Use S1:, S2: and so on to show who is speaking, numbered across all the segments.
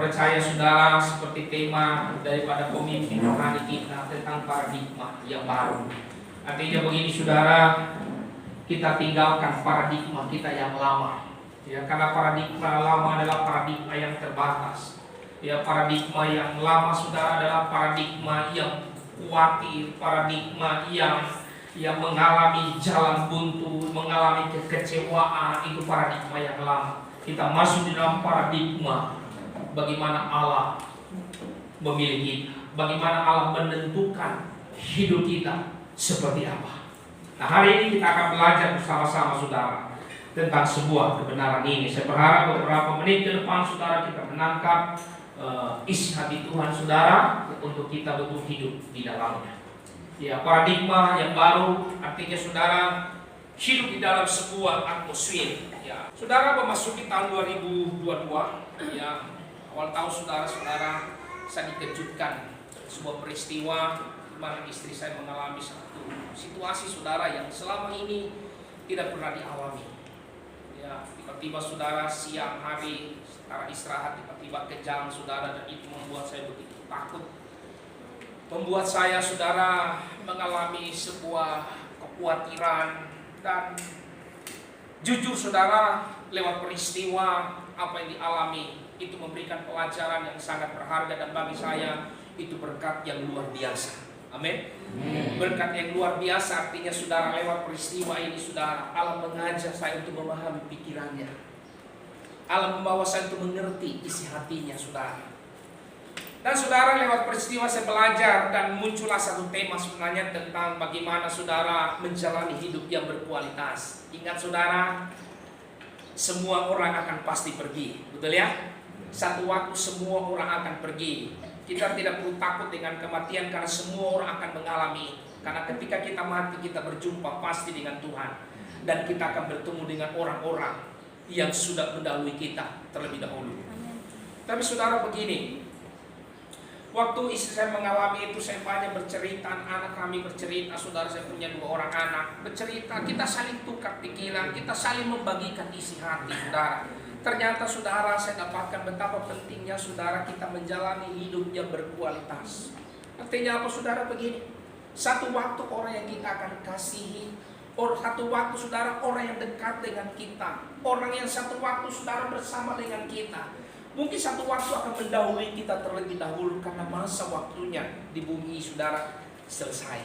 S1: percaya saudara seperti tema daripada pemimpin rohani kita tentang paradigma yang baru. Artinya begini saudara, kita tinggalkan paradigma kita yang lama. Ya, karena paradigma lama adalah paradigma yang terbatas. Ya, paradigma yang lama saudara adalah paradigma yang khawatir, paradigma yang mengalami jalan buntu, mengalami kekecewaan. Itu paradigma yang lama. Kita masuk di dalam paradigma bagaimana Allah memilih kita, bagaimana Allah menentukan hidup kita seperti apa. Nah, hari ini kita akan belajar bersama-sama saudara tentang sebuah kebenaran ini. Saya berharap beberapa menit ke depan saudara kita menangkap isi hati Tuhan saudara untuk kita betul hidup di dalamnya. Ya, paradigma yang baru artinya saudara hidup di dalam sebuah atmosfer. Ya, saudara memasuki tahun 2022. Ya, awal tahun saudara-saudara saya dikejutkan sebuah peristiwa di mana istri saya mengalami satu situasi saudara yang selama ini tidak pernah dialami. Ya, tiba-tiba saudara siang hari setelah istirahat tiba-tiba kejang saudara, dan itu membuat saya begitu takut. Membuat saya saudara mengalami sebuah kekhawatiran, dan jujur saudara lewat peristiwa apa yang dialami itu memberikan pelajaran yang sangat berharga, dan bagi saya itu berkat yang luar biasa. Amin. Berkat yang luar biasa artinya saudara lewat peristiwa ini saudara Allah mengajak saya untuk memahami pikirannya. Allah membawa saya untuk mengerti isi hatinya saudara. Dan saudara lewat peristiwa saya belajar dan muncullah satu tema sebenarnya tentang bagaimana saudara menjalani hidup yang berkualitas. Ingat saudara, semua orang akan pasti pergi, betul ya? Satu waktu semua orang akan pergi. Kita tidak perlu takut dengan kematian karena semua orang akan mengalami. Karena ketika kita mati kita berjumpa pasti dengan Tuhan. Dan kita akan bertemu dengan orang-orang yang sudah mendahului kita terlebih dahulu. Tapi saudara begini, waktu istri saya mengalami itu, saya banyak bercerita, anak kami bercerita, saudara saya punya 2 orang anak bercerita, kita saling tukar pikiran, kita saling membagikan isi hati saudara. Ternyata saudara saya dapatkan betapa pentingnya saudara kita menjalani hidup yang berkualitas. Artinya apa saudara begini, satu waktu orang yang kita akan kasihi, satu waktu saudara orang yang dekat dengan kita, orang yang satu waktu saudara bersama dengan kita, mungkin satu waktu akan mendahului kita terlebih dahulu karena masa waktunya di bumi saudara selesai.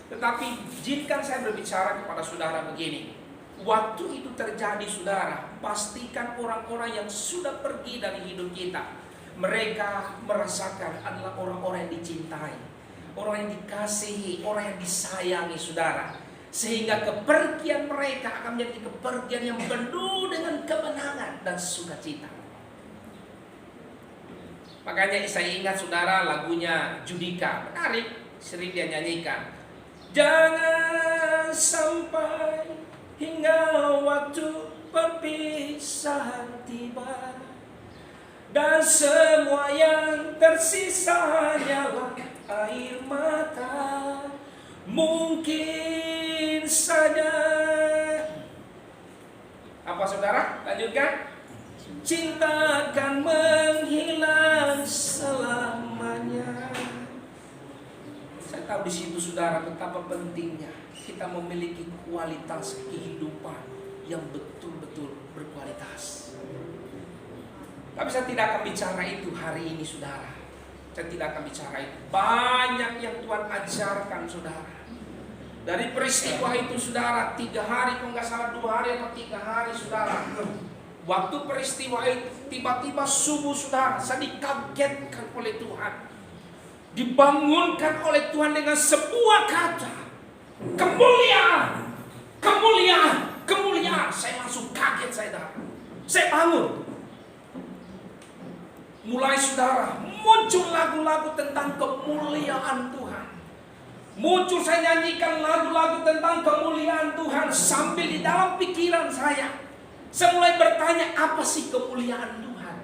S1: Tetapi izinkan saya berbicara kepada saudara begini, waktu itu terjadi saudara, pastikan orang-orang yang sudah pergi dari hidup kita, mereka merasakan adalah orang-orang yang dicintai, orang yang dikasihi, orang yang disayangi saudara. Sehingga kepergian mereka akan menjadi kepergian yang penuh dengan kemenangan dan sukacita. Makanya saya ingat saudara lagunya Judika, menarik, sering dia nyanyikan. Jangan sampai hingga waktu perpisahan tiba, dan semua yang tersisa hanyalah air mata. Mungkin saja, apa saudara? Lanjutkan. Cinta akan menghilang selamanya. Saya tahu di situ saudara betapa pentingnya kita memiliki kualitas kehidupan yang betul-betul berkualitas. Tapi saya tidak akan bicara itu hari ini saudara. Saya tidak akan bicara itu. Banyak yang Tuhan ajarkan saudara. Dari peristiwa itu saudara, 3 hari kalau nggak salah 2 hari atau 3 hari saudara. Waktu peristiwa itu tiba-tiba subuh saudara, saya dikagetkan oleh Tuhan. Dibangunkan oleh Tuhan dengan sebuah kata, kemuliaan, kemuliaan, kemuliaan. Saya langsung kaget saudara. Saya bangun. Mulai saudara muncul lagu-lagu tentang kemuliaan Tuhan. Muncul saya nyanyikan lagu-lagu tentang kemuliaan Tuhan. Sambil di dalam pikiran saya mulai bertanya, apa sih kemuliaan Tuhan?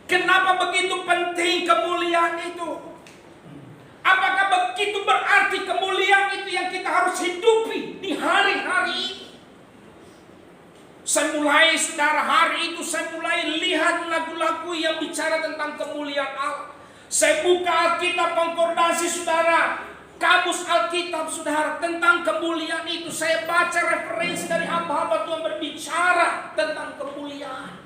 S1: Kenapa begitu penting kemuliaan itu? Apakah begitu berarti kemuliaan itu yang kita harus hidupi di hari-hari ini? Saya mulai, saudara, hari itu saya mulai lihat lagu-lagu yang bicara tentang kemuliaan Allah. Saya buka Alkitab Konkordasi, saudara, kamus Alkitab, saudara, tentang kemuliaan itu. Saya baca referensi dari hamba-hamba Tuhan berbicara tentang kemuliaan.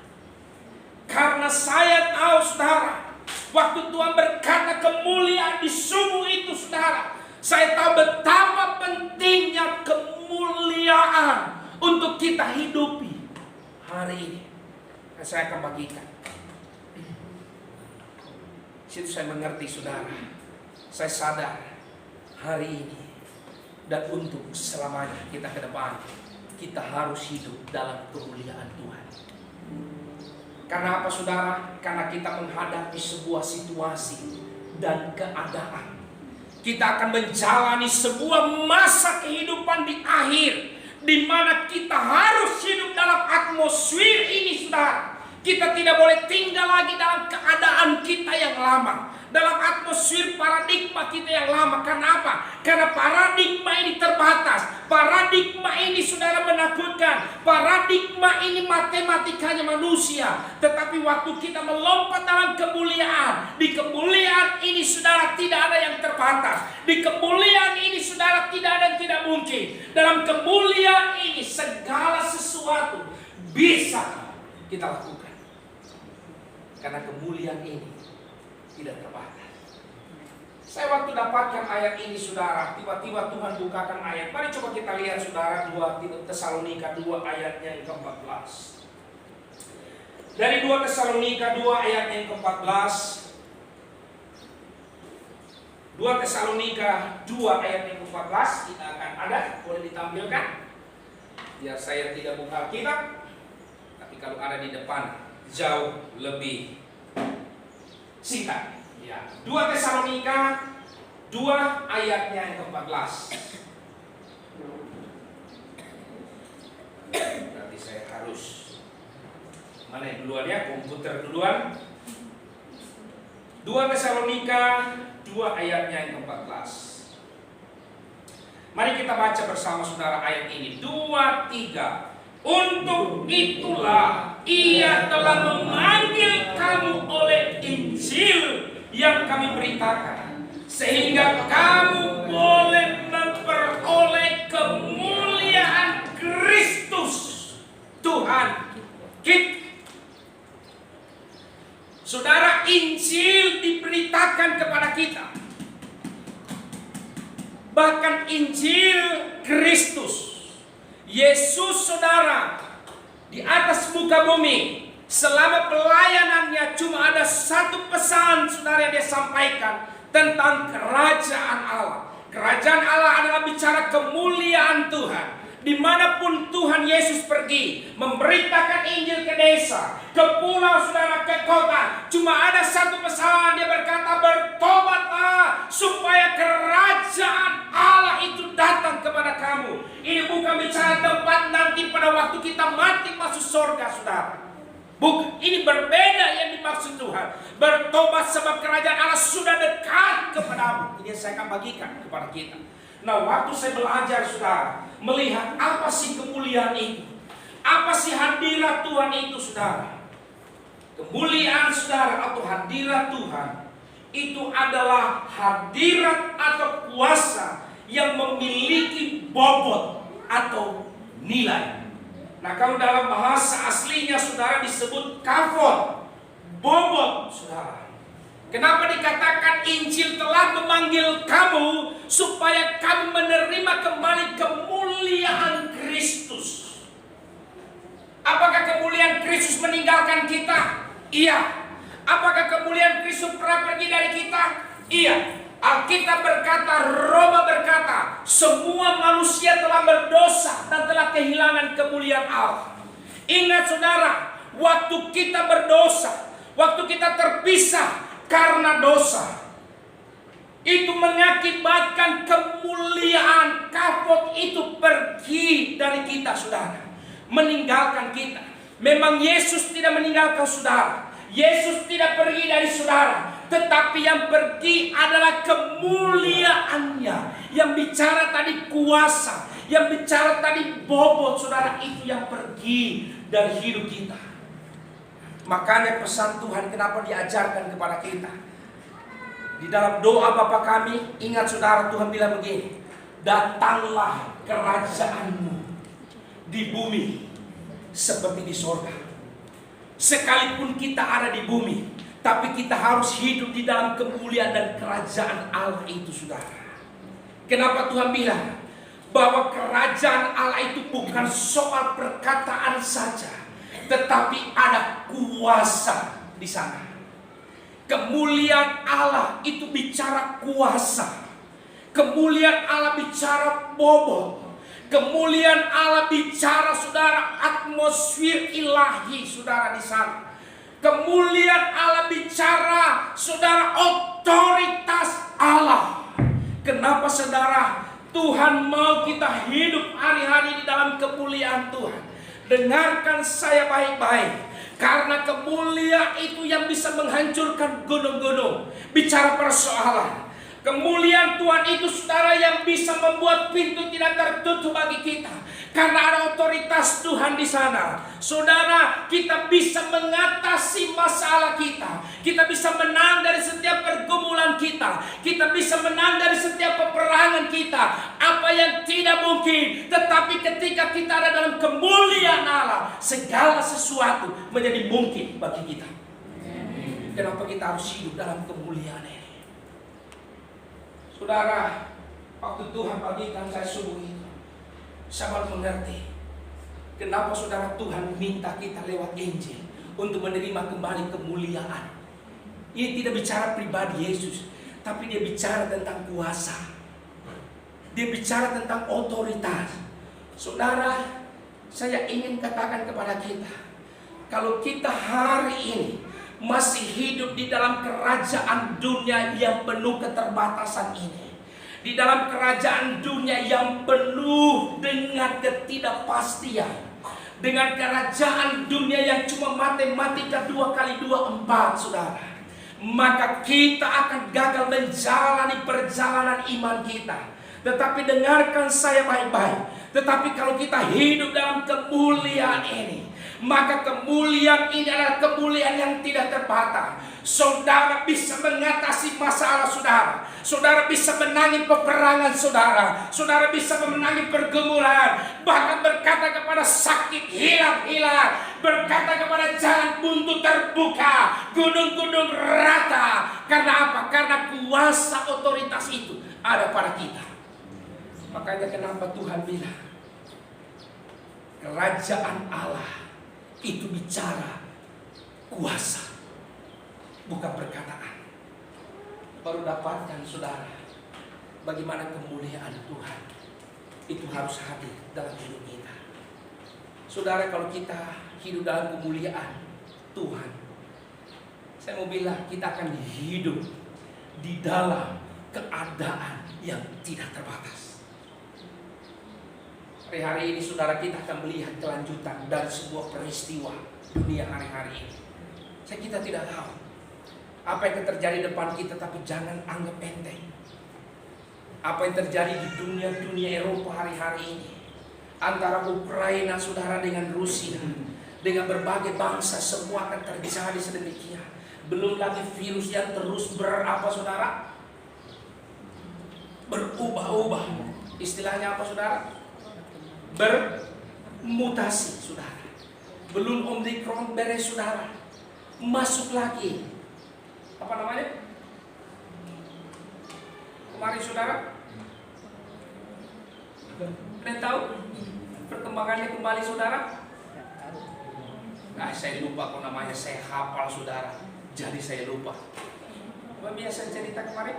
S1: Karena saya tahu, saudara, waktu Tuhan berkata kemuliaan di sumur itu, saudara, saya tahu betapa pentingnya kemuliaan untuk kita hidupi hari ini. Nah, saya akan bagikan. Situ saya mengerti, saudara. Saya sadar hari ini dan untuk selamanya kita ke depan, kita harus hidup dalam kemuliaan Tuhan. Karena apa, saudara? Karena kita menghadapi sebuah situasi dan keadaan. Kita akan menjalani sebuah masa kehidupan di akhir, di mana kita harus hidup dalam atmosfer ini, saudara. Kita tidak boleh tinggal lagi dalam keadaan kita yang lama, dalam atmosfer paradigma kita yang lama. Karena apa? Karena paradigma ini terbatas. Paradigma ini, saudara, menakutkan. Paradigma ini matematikanya manusia. Tetapi waktu kita melompat dalam kemuliaan, di kemuliaan ini, saudara, tidak ada yang terbatas. Di kemuliaan ini, saudara, tidak ada yang tidak mungkin. Dalam kemuliaan ini segala sesuatu bisa kita lakukan. Karena kemuliaan ini tidak terbatas. Saya waktu dapatkan ayat ini, saudara, tiba-tiba Tuhan bukakan ayat. Mari coba kita lihat, saudara, 2 Tesalonika 2 ayatnya yang ke-14. Dari 2 Tesalonika 2 ayatnya yang ke-14. 2 Tesalonika 2 ayat yang ke-14 kita akan ada, boleh ditampilkan. Biar saya tidak buka Alkitab, tapi kalau ada di depan jauh lebih singkat. Ya, 2 Tesalonika 2 ayatnya yang ke-14. Berarti saya harus mana yang duluan ya? Komputer duluan. 2 Tesalonika 2 ayatnya yang ke-14. Mari kita baca bersama, saudara, ayat ini. 2, 3. Untuk itulah Ia telah memanggil kamu oleh Injil yang kami beritakan, sehingga kamu boleh memperoleh kemuliaan Kristus Tuhan kita. Saudara, Injil diberitakan kepada kita. Bahkan Injil Kristus Yesus, saudara, di atas muka bumi, selama pelayanannya cuma ada satu pesan, saudara, yang dia sampaikan tentang kerajaan Allah. Kerajaan Allah adalah bicara kemuliaan Tuhan. Dimanapun Tuhan Yesus pergi, memberitakan Injil ke desa, ke pulau, saudara, ke kota, cuma ada satu pesan. Dia berkata, bertobatlah supaya kerajaan Allah itu datang kepada kamu. Ini bukan bicara tempat nanti pada waktu kita mati masuk surga, saudara. Bukan, ini berbeda yang dimaksud Tuhan. Bertobat sebab kerajaan Allah sudah dekat kepadamu. Ini yang saya akan bagikan kepada kita. Nah, waktu saya belajar, saudara, melihat apa sih kemuliaan itu, apa sih hadirat Tuhan itu, saudara. Kemuliaan, saudara, atau hadirat Tuhan itu adalah hadirat atau kuasa yang memiliki bobot atau nilai. Nah, kalau dalam bahasa aslinya, saudara, disebut kavod, bobot, saudara. Kenapa dikatakan Injil telah memanggil kamu supaya kamu menerima kembali kemuliaan Kristus? Apakah kemuliaan Kristus meninggalkan kita? Iya. Apakah kemuliaan Kristus pernah pergi dari kita? Iya. Alkitab berkata, Roma berkata, semua manusia telah berdosa dan telah kehilangan kemuliaan Allah. Ingat, saudara, waktu kita berdosa, waktu kita terpisah karena dosa, itu mengakibatkan kemuliaan kavod itu pergi dari kita, saudara, meninggalkan kita. Memang Yesus tidak meninggalkan saudara, Yesus tidak pergi dari saudara, tetapi yang pergi adalah kemuliaannya. Yang bicara tadi kuasa,
S2: Yang bicara tadi bobot, saudara, itu yang pergi dari hidup kita. Makanya pesan Tuhan kenapa diajarkan kepada kita. Di dalam doa Bapa kami, ingat saudara, Tuhan bilang begini, datanglah kerajaanmu di bumi seperti di sorga. Sekalipun kita ada di bumi, tapi kita harus hidup di dalam kemuliaan dan kerajaan Allah itu, saudara. Kenapa Tuhan bilang bahwa kerajaan Allah itu bukan soal perkataan saja, tetapi ada kuasa di sana. Kemuliaan Allah itu bicara kuasa. Kemuliaan Allah bicara bobot. Kemuliaan Allah bicara, saudara, atmosfer ilahi, saudara, di sana. Kemuliaan Allah bicara, saudara, otoritas Allah. Kenapa, saudara, Tuhan mau kita hidup hari-hari di dalam kemuliaan Tuhan? Dengarkan saya baik-baik. Karena kemuliaan itu yang bisa menghancurkan gunung-gunung. Bicara persoalan. Kemuliaan Tuhan itu, saudara, yang bisa membuat pintu tidak tertutup bagi kita. Karena ada otoritas Tuhan di sana. Saudara, kita bisa mengatasi masalah kita. Kita bisa menang dari setiap pergumulan kita. Kita bisa menang dari setiap peperangan kita. Apa yang tidak mungkin. Tetapi ketika kita ada dalam kemuliaan Allah, segala sesuatu menjadi mungkin bagi kita. Kenapa kita harus hidup dalam kemuliaan ini? Saudara, waktu Tuhan bagikan saya subuh itu, saya baru mengerti kenapa, saudara, Tuhan minta kita lewat Injil untuk menerima kembali kemuliaan. Ini tidak bicara pribadi Yesus, tapi dia bicara tentang kuasa. Dia bicara tentang otoritas. Saudara, saya ingin katakan kepada kita, kalau kita hari ini masih hidup di dalam kerajaan dunia yang penuh keterbatasan ini, di dalam kerajaan dunia yang penuh dengan ketidakpastian, dengan kerajaan dunia yang cuma matematika 2 kali 2 4, saudara, maka kita akan gagal menjalani perjalanan iman kita. Tetapi dengarkan saya baik-baik, tetapi kalau kita hidup dalam kemuliaan ini, maka kemuliaan ini adalah kemuliaan yang tidak terbatas. Saudara bisa mengatasi masalah saudara. Saudara bisa menangi peperangan saudara. Saudara bisa memenangi pergumulan. Bahkan berkata kepada sakit, hilang-hilang. Berkata kepada jalan buntu terbuka, gunung-gunung rata. Karena apa? Karena kuasa otoritas itu ada pada kita. Makanya kenapa Tuhan bilang kerajaan Allah itu bicara kuasa, bukan perkataan. Baru dapatkan, saudara, bagaimana kemuliaan Tuhan itu harus hadir dalam hidup kita. Saudara, kalau kita hidup dalam kemuliaan Tuhan, saya mau bilang kita akan hidup di dalam keadaan yang tidak terbatas. Hari-hari ini, saudara, kita akan melihat kelanjutan dari sebuah peristiwa dunia hari-hari ini. Kita tidak tahu apa yang terjadi depan kita, tapi jangan anggap enteng. Apa yang terjadi di dunia Eropa hari-hari ini, antara Ukraina, saudara, dengan Rusia, dengan berbagai bangsa, semua akan terjadi sedemikian. Belum lagi virus yang terus saudara, berubah-ubah. Istilahnya apa, saudara? Bermutasi, saudara. Belum Omikron beres, saudara, masuk lagi apa namanya kemarin, saudara, kalian tahu perkembangannya kembali, saudara? Saya lupa kok namanya, saya hafal, saudara, jadi saya lupa. Apa biasa cerita kemarin?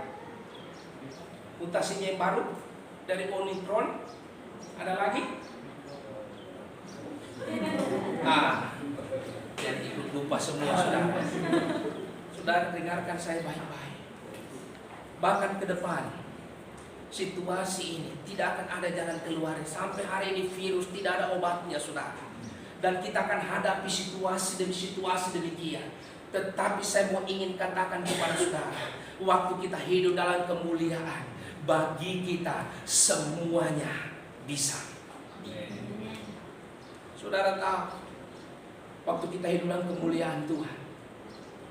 S2: Mutasinya yang baru dari Omikron, ada lagi? Jadi ikut lupa semua, saudara. Saudara, dengarkan saya baik-baik. Bahkan ke depan, situasi ini tidak akan ada jalan keluar. Sampai hari ini virus tidak ada obatnya, saudara. Dan kita akan hadapi situasi demi situasi demikian. Tetapi saya mau ingin katakan kepada saudara, waktu kita hidup dalam kemuliaan, bagi kita semuanya bisa. Saudara tahu, waktu kita hidup dalam kemuliaan Tuhan,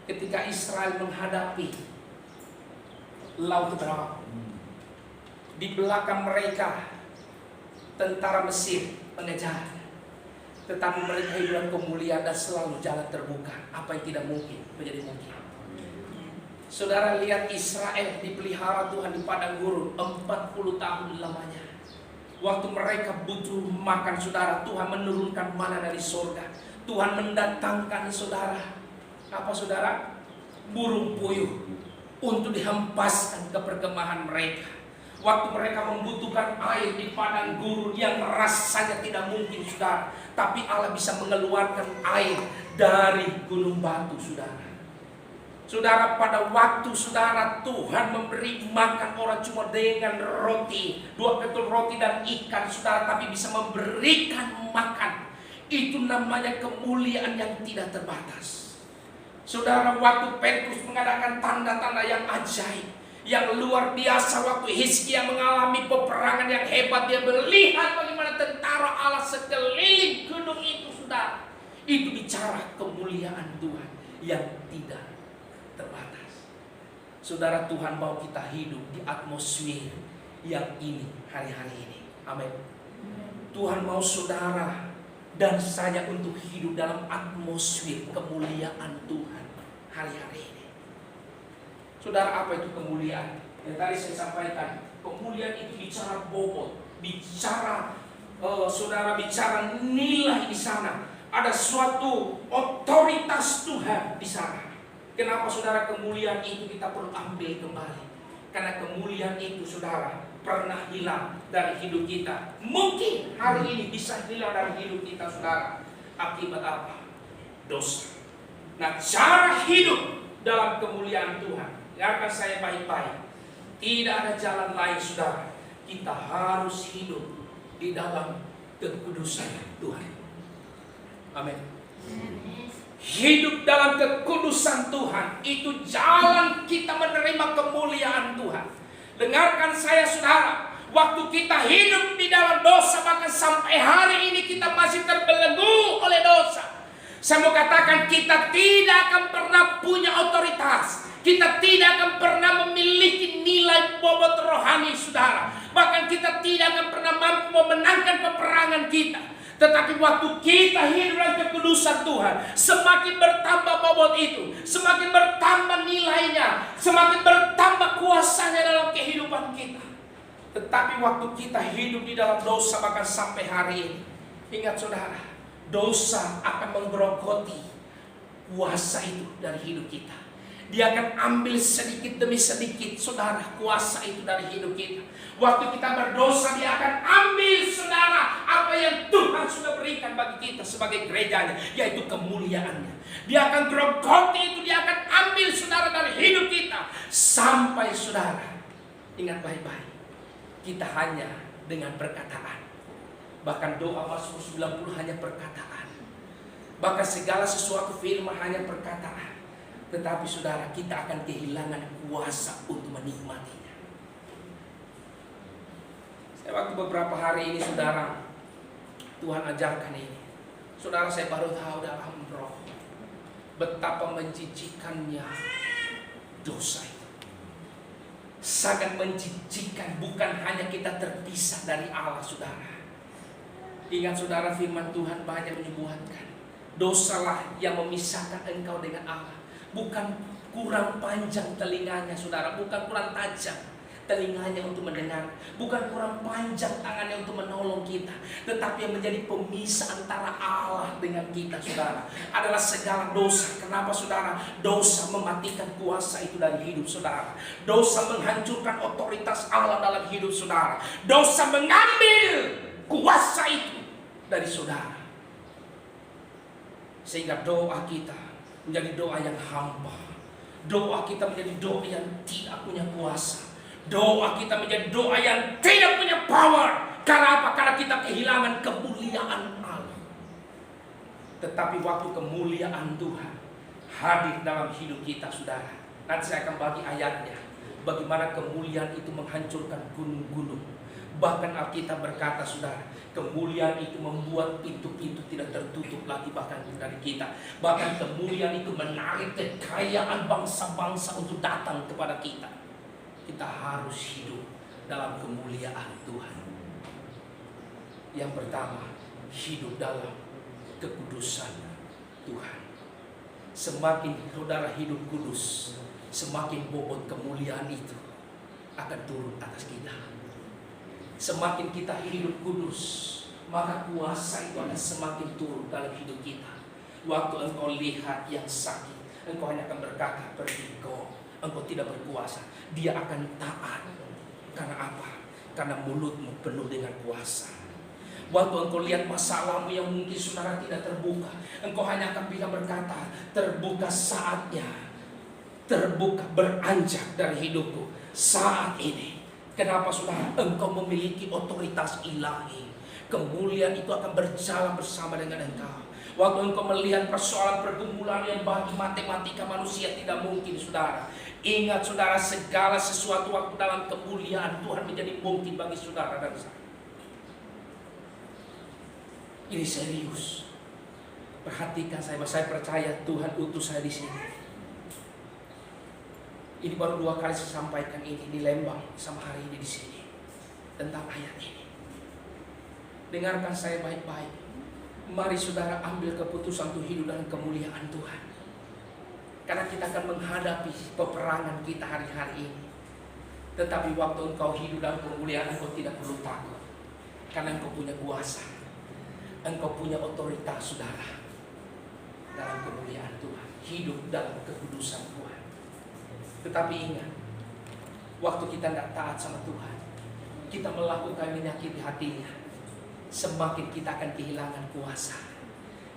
S2: ketika Israel menghadapi Laut Merah, di belakang mereka tentara Mesir mengejar, tetapi mereka hidup dalam kemuliaan dan selalu jalan terbuka. Apa yang tidak mungkin menjadi mungkin. Saudara lihat Israel dipelihara Tuhan di padang gurun 40 tahun lamanya. Waktu mereka butuh makan, saudara, Tuhan menurunkan mana dari surga. Tuhan mendatangkan, saudara, apa saudara? Burung puyuh untuk dihempaskan ke perkemahan mereka. Waktu mereka membutuhkan air di padang gurun yang rasanya tidak mungkin, saudara, tapi Allah bisa mengeluarkan air dari gunung batu, saudara. Saudara, pada waktu saudara Tuhan memberi makan orang cuma dengan roti, 2 ketul roti dan ikan, saudara, tapi bisa memberikan makan. Itu namanya kemuliaan yang tidak terbatas. Saudara, waktu Petrus mengadakan tanda-tanda yang ajaib, yang luar biasa, waktu Hizkia mengalami peperangan yang hebat, dia melihat bagaimana tentara Allah sekeliling gunung itu, saudara. Itu bicara kemuliaan Tuhan yang tidak terbatas. Saudara, Tuhan mau kita hidup di atmosfer yang ini hari-hari ini. Amin. Tuhan mau saudara dan saya untuk hidup dalam atmosfer kemuliaan Tuhan hari-hari ini. Saudara, apa itu kemuliaan? Yang tadi saya sampaikan, kemuliaan itu bicara bobot, bicara saudara, bicara nilai di sana. Ada suatu otoritas Tuhan di sana. Kenapa saudara kemuliaan itu kita perlu ambil kembali? Karena kemuliaan itu, saudara, pernah hilang dari hidup kita. Mungkin hari ini bisa hilang dari hidup kita, saudara. Akibat apa? Dosa. Nah, cara hidup dalam kemuliaan Tuhan, dengarkan saya baik-baik. Tidak ada jalan lain, saudara. Kita harus hidup di dalam kekudusan Tuhan. Amin. Hidup dalam kekudusan Tuhan, itu jalan kita menerima kemuliaan Tuhan. Dengarkan saya, saudara, waktu kita hidup di dalam dosa, bahkan sampai hari ini kita masih terbelenggu oleh dosa. Saya mau katakan, kita tidak akan pernah punya otoritas. Kita tidak akan pernah memiliki nilai bobot rohani, saudara. Bahkan kita tidak akan pernah mampu memenangkan peperangan kita. Tetapi waktu kita hidup dalam kekudusan Tuhan, semakin bertambah bobot itu, semakin bertambah nilainya, semakin bertambah kuasanya dalam kehidupan kita. Tetapi waktu kita hidup di dalam dosa, bahkan sampai hari ini, ingat saudara, dosa akan menggerogoti kuasa itu dari hidup kita. Dia akan ambil sedikit demi sedikit, saudara, kuasa itu dari hidup kita. Waktu kita berdosa, dia akan ambil, saudara, apa yang Tuhan sudah berikan bagi kita sebagai gerejanya, yaitu kemuliaannya. Dia akan gerogoti itu, dia akan ambil, saudara, dari hidup kita. Sampai, saudara, ingat baik-baik, kita hanya dengan perkataan. Bahkan doa Mazmur 90 hanya perkataan. Bahkan segala sesuatu firman hanya perkataan. Tetapi saudara, kita akan kehilangan kuasa untuk menikmatinya. Saya waktu beberapa hari ini, saudara, Tuhan ajarkan ini. Saudara, saya baru tahu dalam roh betapa menjijikannya dosa itu. Sangat menjijikan, bukan hanya kita terpisah dari Allah, saudara. Ingat saudara, firman Tuhan banyak menyebutkan, dosalah yang memisahkan engkau dengan Allah. Bukan kurang panjang telinganya, saudara, bukan kurang tajam telinganya untuk mendengar, bukan kurang panjang tangannya untuk menolong kita, tetapi yang menjadi pemisah antara Allah dengan kita, saudara, adalah segala dosa. Kenapa, saudara? Dosa mematikan kuasa itu dari hidup saudara. Dosa menghancurkan otoritas Allah dalam hidup saudara. Dosa mengambil kuasa itu dari saudara. Sehingga doa kita menjadi doa yang hampa. Doa kita menjadi doa yang tidak punya kuasa. Doa kita menjadi doa yang tidak punya power. Karena apa? Karena kita kehilangan kemuliaan Allah. Tetapi waktu kemuliaan Tuhan hadir dalam hidup kita, saudara, Nanti saya akan bagi ayatnya. Bagaimana kemuliaan itu menghancurkan gunung-gunung. Bahkan Alkitab berkata, saudara, kemuliaan itu membuat pintu-pintu tidak tertutup lagi bahkan dari kita. Bahkan kemuliaan itu menarik kekayaan bangsa-bangsa untuk datang kepada kita. Kita harus hidup dalam kemuliaan Tuhan. Yang pertama, hidup dalam kekudusan Tuhan. Semakin saudara hidup kudus, semakin bobot kemuliaan itu akan turun atas kita. Semakin kita hidup kudus, maka kuasa itu akan semakin turun dalam hidup kita. Waktu engkau lihat yang sakit, engkau hanya akan berkata, pergi engkau tidak berkuasa. Dia akan taat. Karena apa? Karena mulutmu penuh dengan kuasa. Waktu engkau lihat masalahmu yang mungkin saudara tidak terbuka, engkau hanya akan bisa berkata, terbuka saatnya. Terbuka, beranjak dari hidupku saat ini. Kenapa saudara? Engkau memiliki otoritas ilahi. Kemuliaan itu akan berjalan bersama dengan engkau. Waktu engkau melihat persoalan pergumulan yang bagi matematika manusia tidak mungkin, saudara, ingat saudara, segala sesuatu waktu dalam kemuliaan Tuhan menjadi mungkin bagi saudara dan saya. Ini serius. Perhatikan saya percaya Tuhan utus saya di sini. Ini baru 2 kali saya sampaikan ini di Lembang sama hari ini di sini tentang ayat ini. Dengarkan saya baik-baik. Mari saudara ambil keputusan untuk hidup dalam kemuliaan Tuhan. Karena kita akan menghadapi peperangan kita hari-hari ini. Tetapi waktu engkau hidup dalam kemuliaan, engkau tidak perlu takut. Karena engkau punya kuasa. Engkau punya otoritas, saudara. Dalam kemuliaan Tuhan. Hidup dalam kekudusan Tuhan. Tetapi ingat, waktu kita tidak taat sama Tuhan, kita melakukan menyakiti hatinya, semakin kita akan kehilangan kuasa,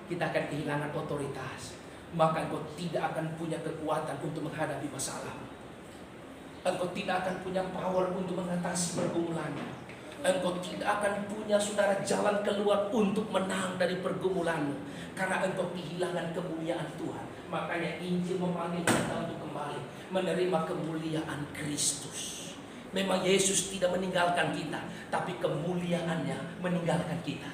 S2: kita akan kehilangan otoritas, maka engkau tidak akan punya kekuatan untuk menghadapi masalah. Engkau tidak akan punya power untuk mengatasi pergumulan. Engkau tidak akan punya saudara jalan keluar untuk menang dari pergumulanmu, karena engkau kehilangan kemuliaan Tuhan. Makanya Injil memanggil kita untuk kembali menerima kemuliaan Kristus. Memang Yesus tidak meninggalkan kita, tapi kemuliaannya meninggalkan kita.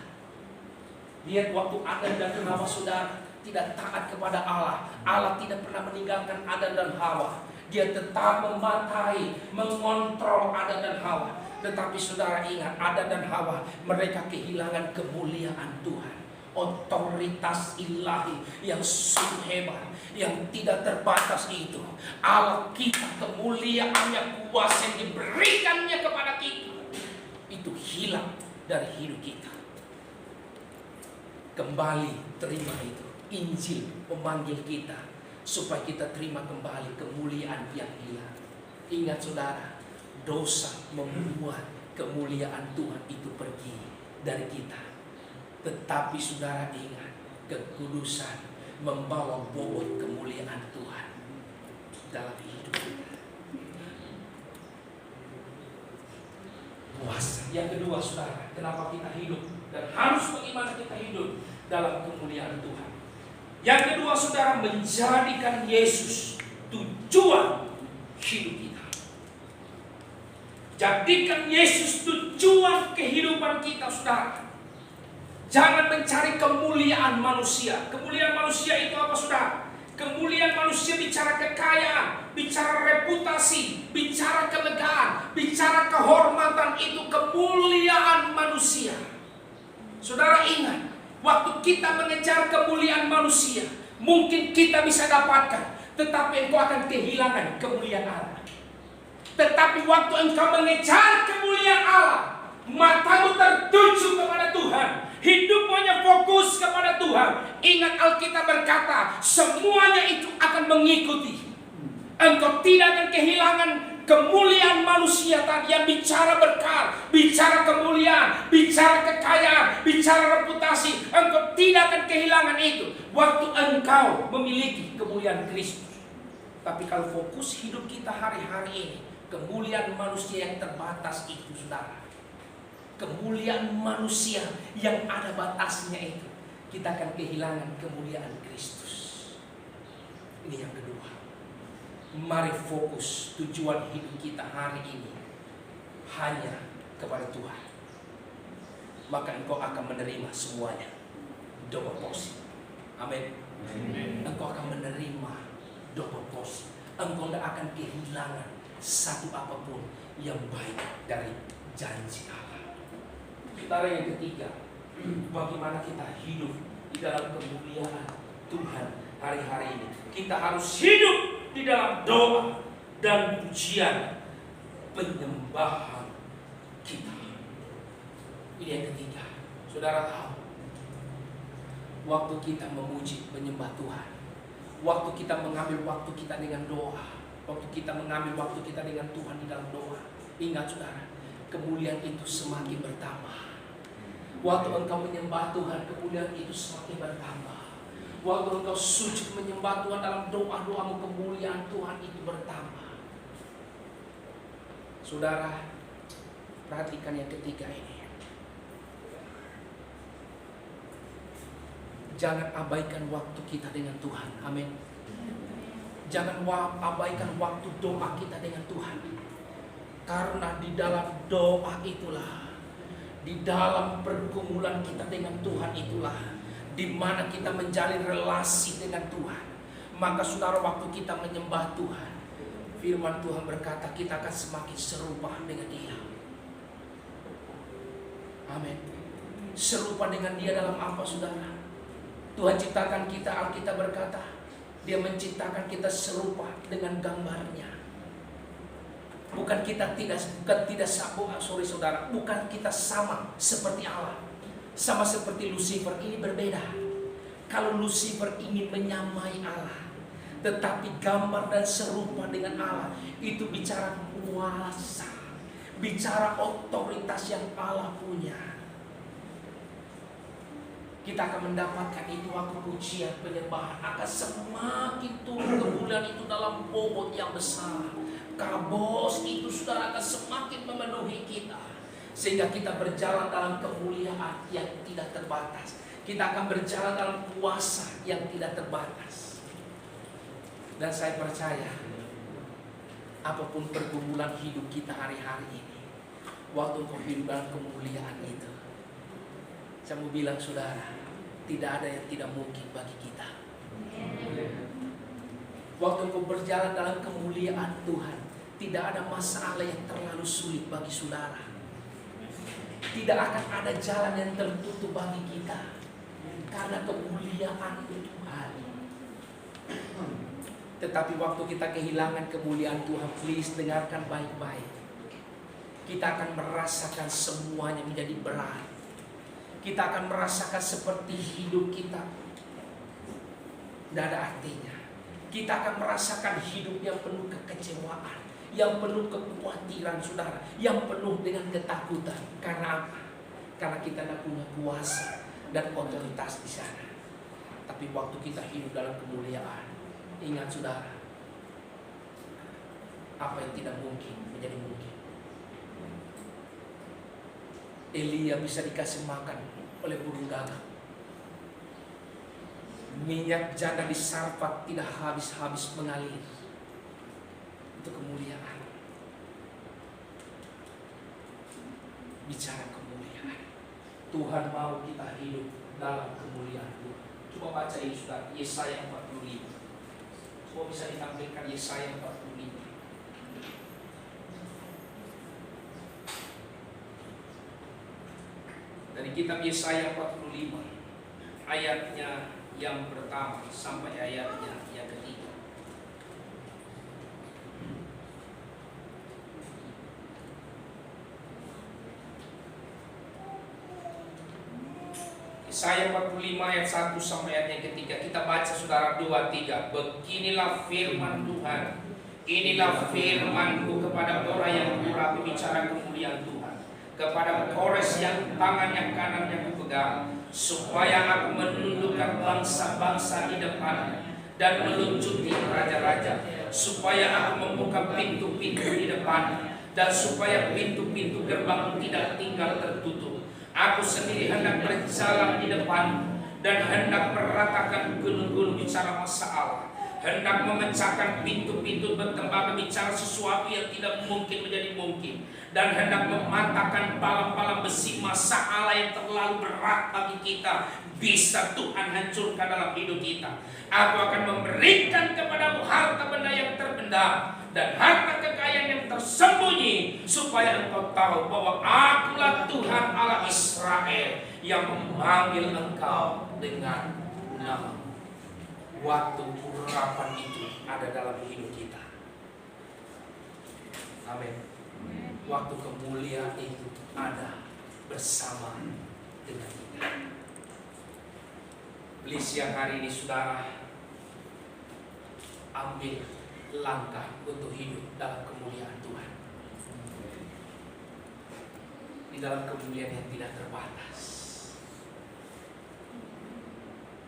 S2: Lihat waktu Adam dan Hawa saudara tidak taat kepada Allah. Allah tidak pernah meninggalkan Adam dan Hawa. Dia tetap memakai, mengontrol Adam dan Hawa. Tetapi saudara ingat, Adam dan Hawa, mereka kehilangan kemuliaan Tuhan. Otoritas ilahi yang sungguh hebat, yang tidak terbatas itu. Allah kita, kemuliaannya, kuasa yang diberikannya kepada kita, itu hilang dari hidup kita. Kembali terima itu. Injil memanggil kita supaya kita terima kembali kemuliaan yang hilang. Ingat saudara, dosa membuat kemuliaan Tuhan itu pergi dari kita. Tetapi saudara ingat, kekudusan membawa bobot kemuliaan Tuhan dalam hidup kita. Kuasa. Yang kedua saudara, kenapa kita hidup dan harus bagaimana kita hidup dalam kemuliaan Tuhan. Yang kedua saudara, menjadikan Yesus tujuan hidup kita. Jadikan Yesus tujuan kehidupan kita saudara. Jangan mencari kemuliaan manusia. Kemuliaan manusia itu apa saudara? Kemuliaan manusia bicara kekayaan, bicara reputasi, bicara kelegaan, bicara kehormatan, itu kemuliaan manusia. Saudara ingat, waktu kita mengejar kemuliaan manusia, mungkin kita bisa dapatkan, tetapi engkau akan kehilangan kemuliaan Allah. Tetapi waktu engkau mengejar kemuliaan Allah, matamu tertuju kepada Tuhan, hidupmu hanya fokus kepada Tuhan. Ingat Alkitab berkata, semuanya itu akan mengikuti. Engkau tidak akan kehilangan kemuliaan manusia tadi yang bicara berkat, bicara kemuliaan, bicara kekayaan, bicara reputasi. Engkau tidak akan kehilangan itu waktu engkau memiliki kemuliaan Kristus. Tapi kalau fokus hidup kita hari-hari ini, kemuliaan manusia yang terbatas itu saudara, kemuliaan manusia yang ada batasnya itu, kita akan kehilangan kemuliaan Kristus. Ini yang kedua. Mari fokus tujuan hidup kita hari ini hanya kepada Tuhan. Maka engkau akan menerima semuanya double porsi. Amin. Engkau akan menerima double porsi. Engkau tidak akan kehilangan satu apapun yang baik dari janji Allah. Saudara, yang ketiga, bagaimana kita hidup di dalam kemuliaan Tuhan hari-hari ini. Kita harus hidup di dalam doa dan pujian penyembahan kita. Ini yang ketiga. Saudara tahu, waktu kita memuji menyembah Tuhan, waktu kita mengambil waktu kita dengan doa, waktu kita mengambil waktu kita dengan Tuhan di dalam doa, ingat saudara, kemuliaan itu semakin bertambah. Waktu engkau menyembah Tuhan, kemuliaan itu semakin bertambah. Waktu engkau sujud menyembah Tuhan dalam doa-doamu, kemuliaan Tuhan itu bertambah. Saudara, perhatikan yang ketiga ini. Jangan abaikan waktu kita dengan Tuhan. Amin. Jangan abaikan waktu doa kita dengan Tuhan. Karena di dalam doa itulah, di dalam pergumulan kita dengan Tuhan itulah, di mana kita menjalin relasi dengan Tuhan. Maka saudara, waktu kita menyembah Tuhan, firman Tuhan berkata kita akan semakin serupa dengan Dia. Amin. Serupa dengan Dia dalam apa, saudara? Tuhan ciptakan kita, Alkitab berkata, Dia menciptakan kita serupa dengan gambarnya. Bukan kita sama seperti Allah. Sama seperti Lucifer, ini berbeda. Kalau Lucifer ingin menyamai Allah, tetapi gambar dan serupa dengan Allah, itu bicara kuasa, bicara otoritas yang Allah punya. Kita akan mendapatkan itu waktu pujian penyembahan akan semakin turun kemuliaan itu dalam bobot yang besar. Kabos itu saudara akan semakin memenuhi kita, sehingga kita berjalan dalam kemuliaan yang tidak terbatas. Kita akan berjalan dalam kuasa yang tidak terbatas. Dan saya percaya, apapun pergumulan hidup kita hari-hari ini, waktu engkau hidup dalam kemuliaan itu, saya mau bilang saudara, tidak ada yang tidak mungkin bagi kita. Waktu engkau berjalan dalam kemuliaan Tuhan, tidak ada masalah yang terlalu sulit bagi saudara. Tidak akan ada jalan yang tertutup bagi kita, karena kemuliaan Tuhan. Tetapi waktu kita kehilangan kemuliaan Tuhan, please dengarkan baik-baik. Kita akan merasakan semuanya menjadi berat. Kita akan merasakan seperti hidup kita tidak ada artinya. Kita akan merasakan hidup yang penuh kekecewaan, yang penuh kekhawatiran saudara, yang penuh dengan ketakutan. Karena apa? Karena kita tidak punya kuasa dan otoritas di sana. Tapi waktu kita hidup dalam kemuliaan, ingat saudara, apa yang tidak mungkin menjadi mungkin. Elia bisa dikasih makan oleh burung gagak. Minyak janda di Sarfat tidak habis-habis mengalir. Itu kemuliaan. Bicara kemuliaan, Tuhan mau kita hidup dalam kemuliaan Tuhan. Coba baca ini saudara, Yesaya 45. Coba bisa ditampilkan Yesaya 45. Dari kitab Yesaya 45, ayatnya yang pertama sampai ayatnya yang ketiga. Yesaya 45 ayat 1 sampai ayat yang ketiga. Kita baca saudara 2-3. Beginilah firman Tuhan. Inilah firman-Ku kepada orang yang kurapi bicara kemuliaan Tuhan, kepada Kores yang tangannya kanan yang kupegang, supaya aku menundukkan bangsa-bangsa di depannya dan meluncuti raja-raja, supaya aku membuka pintu-pintu di depannya, dan supaya pintu-pintu gerbang tidak tinggal tertutup. Aku sendiri hendak berjalan di depan dan hendak meratakan gunung-gunung bicara masa Allah, hendak memecahkan pintu-pintu bertembak bicara sesuatu yang tidak mungkin menjadi mungkin, dan hendak mematahkan palang-palang besi masalah yang terlalu berat bagi kita. Bisa Tuhan hancurkan dalam hidup kita. Aku akan memberikan kepadamu harta benda yang terpendam dan harta kekayaan yang tersembunyi, supaya engkau tahu bahwa akulah Tuhan Allah Israel yang memanggil engkau dengan nama. Waktu urapan itu ada dalam hidup kita. Amin. Waktu kemuliaan itu ada bersama dengan kita. Beli siang hari ini saudara, ambil langkah untuk hidup dalam kemuliaan Tuhan, di dalam kemuliaan yang tidak terbatas,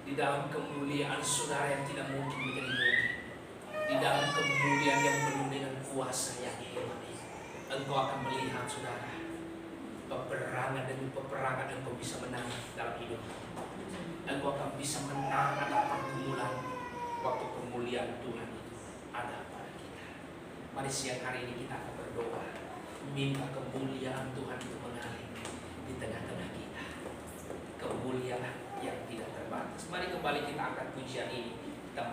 S2: di dalam kemuliaan saudara yang tidak mungkin menjadi mungkin, di dalam kemuliaan yang penuh dengan kuasa yang hebat. Engkau akan melihat saudara, peperangan demi peperangan engkau bisa menang dalam hidup. Engkau akan bisa menang atas pergumulan waktu kemuliaan Tuhan itu ada pada kita. Mari siang hari ini kita akan berdoa, minta kemuliaan Tuhan itu mengalir di tengah-tengah kita. Kemuliaan yang tidak terbatas. Mari kembali kita angkat pujian ini.